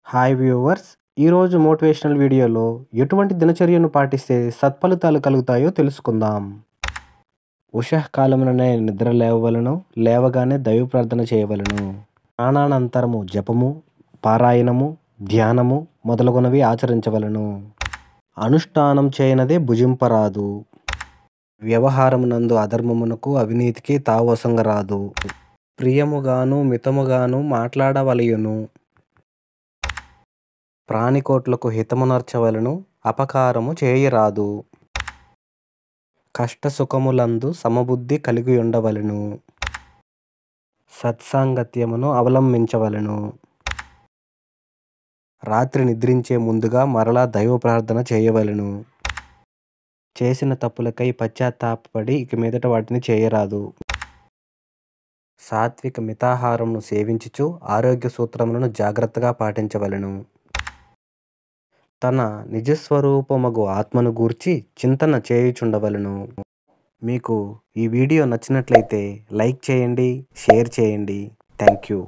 Hi viewers! ఈరోజు motivational వీడియోలో ఎటువంటి దినచర్యను పాటిస్తే సత్ఫలితాలు కలుగుతాయో తెలుసుకుందాం. ఉషఃకాలముననే నిద్ర లేవవలెను, లేవగానే దైవ ప్రార్థన చేయవలెను. స్నానానంతరము జపము, పారాయణము, ధ్యానము మొదలగునవి ఆచరించవలెను. అనుష్ఠానం చేయనదే భుజింపరాదు. వ్యవహారమునందు అధర్మమునకు అవినీతికి తావొసంగరాదు. ప్రియముగాను మితముగాను మాట్లాడవలయును. ప్రాణికోట్లకు హితమునర్చవలెను, అపకారము చేయరాదు. కష్టసుఖములందు సమబుద్ధి కలిగియుండవలెను. సత్సాంగత్యమును అవలంబించవలెను. రాత్రి నిద్రించే ముందుగా మరలా దైవ ప్రార్థన చేయవలెను. చేసిన తప్పులకై పశ్చాత్తాపపడి ఇక మీదట వాటిని చేయరాదు. సాత్విక మితాహారమును సేవించుచు ఆరోగ్య సూత్రములను జాగ్రత్తగా పాటించవలెను. తన నిజస్వరూపమగు ఆత్మను గూర్చి చింతన చేయుచుండవలెను. మీకు ఈ వీడియో నచ్చినట్లయితే లైక్ చేయండి, షేర్ చేయండి. Thank you.